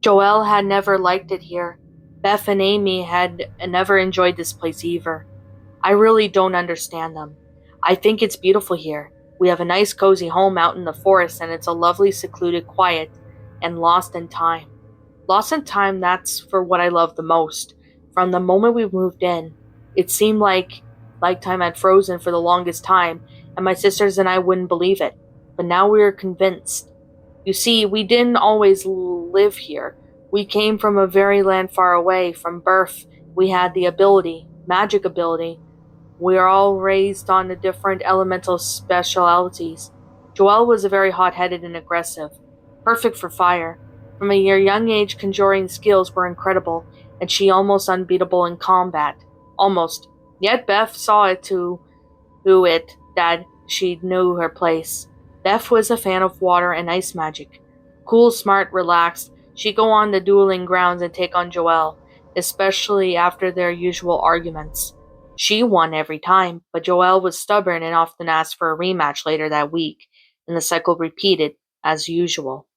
Joelle had never liked it here. Beth and Amy had never enjoyed this place either. I really don't understand them. I think it's beautiful here. We have a nice cozy home out in the forest and it's a lovely secluded quiet and lost in time. Lost in time, that's for what I love the most. From the moment we moved in, it seemed like time had frozen for the longest time, and my sisters and I wouldn't believe it. But now we are convinced. You see, we didn't always live here. We came from a very land far away. From birth, we had the ability, magic ability. We are all raised on the different elemental specialities. Joelle was a very hot-headed and aggressive, perfect for fire. From a young age, conjuring skills were incredible, and she almost unbeatable in combat. Almost. Yet Beth saw it to it that she knew her place. Beth was a fan of water and ice magic. Cool, smart, relaxed, she'd go on the dueling grounds and take on Joelle, especially after their usual arguments. She won every time, but Joelle was stubborn and often asked for a rematch later that week, and the cycle repeated, as usual.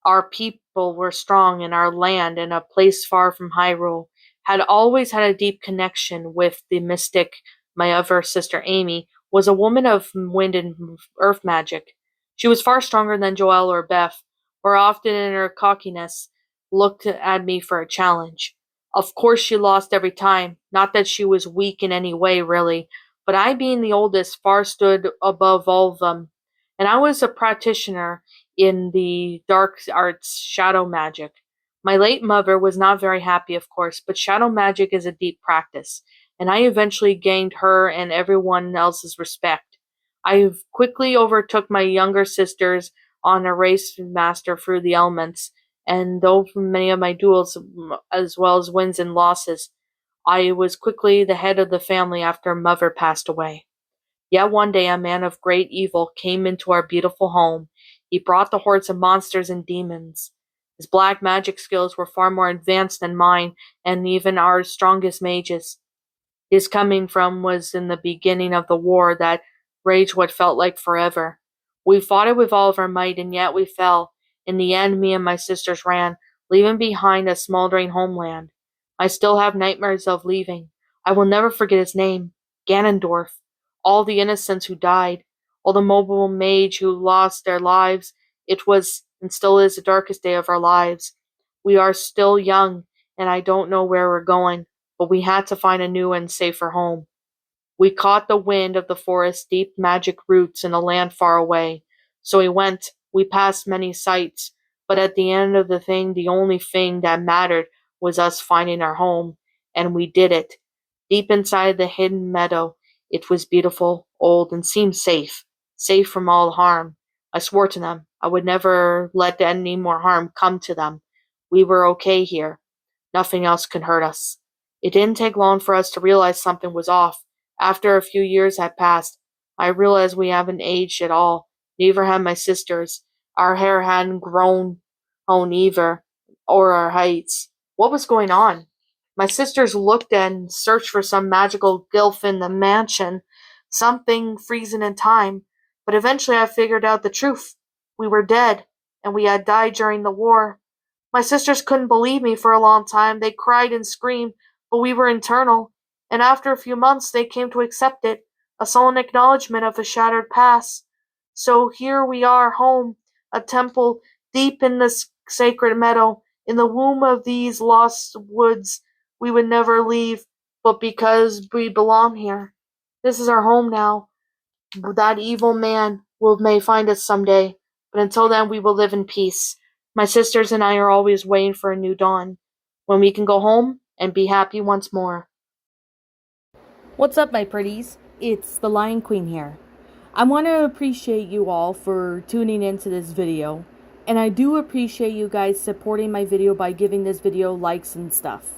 Our people were strong, and our land, in a place far from Hyrule, had always had a deep connection with the mystic. My other sister, Amy, was a woman of wind and earth magic. She was far stronger than Joelle or Beth, or often in her cockiness looked at me for a challenge. Of course, she lost every time. Not that she was weak in any way, really, but I, being the oldest, far stood above all of them. And I was a practitioner in the dark arts shadow magic. My late mother was not very happy, of course, but shadow magic is a deep practice, and I eventually gained her and everyone else's respect. I quickly overtook my younger sisters on a race master through the elements, and though many of my duels, as well as wins and losses, I was quickly the head of the family after mother passed away. Yet one day a man of great evil came into our beautiful home. He brought the hordes of monsters and demons. His black magic skills were far more advanced than mine and even our strongest mages. His coming from was in the beginning of the war that raged what felt like forever. We fought it with all of our might, and yet we fell. In the end, me and my sisters ran, leaving behind a smoldering homeland. I still have nightmares of leaving. I will never forget his name, Ganondorf. All the innocents who died, all the mobile mage who lost their lives. It was and still is the darkest day of our lives. We are still young, and I don't know where we're going, but we had to find a new and safer home. We caught the wind of the forest's deep magic roots in a land far away. So we went. We passed many sights, but at the end of the thing, the only thing that mattered was us finding our home, and we did it. Deep inside the hidden meadow, it was beautiful, old, and seemed safe, safe from all harm. I swore to them I would never let any more harm come to them. We were okay here. Nothing else could hurt us. It didn't take long for us to realize something was off. After a few years had passed, I realized we haven't aged at all. Neither had my sisters. Our hair hadn't grown on either, or our heights. What was going on? My sisters looked and searched for some magical glyph in the mansion, something freezing in time, but eventually I figured out the truth. We were dead, and we had died during the war. My sisters couldn't believe me for a long time. They cried and screamed, but we were eternal, and after a few months they came to accept it, a solemn acknowledgement of a shattered past. So here we are, home, a temple deep in this sacred meadow, in the womb of these lost woods we would never leave, but because we belong here. This is our home now. That evil man may find us someday, but until then we will live in peace. My sisters and I are always waiting for a new dawn, when we can go home and be happy once more. What's up, my pretties? It's the Lion Queen here. I want to appreciate you all for tuning into this video, and I do appreciate you guys supporting my video by giving this video likes and stuff.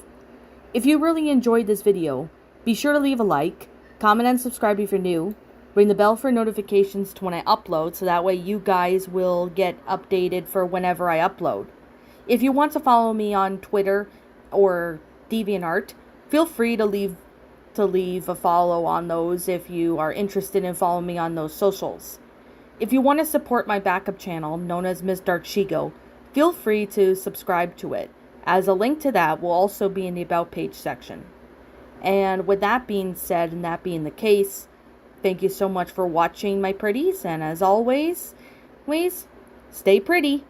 If you really enjoyed this video, be sure to leave a like, comment and subscribe if you're new, ring the bell for notifications to when I upload so that way you guys will get updated for whenever I upload. If you want to follow me on Twitter or DeviantArt, feel free to leave a follow on those if you are interested in following me on those socials. If you want to support my backup channel, known as Miss Dark Shigo, feel free to subscribe to it, as a link to that will also be in the About page section. And with that being said, and that being the case, thank you so much for watching, my pretties, and as always, stay pretty.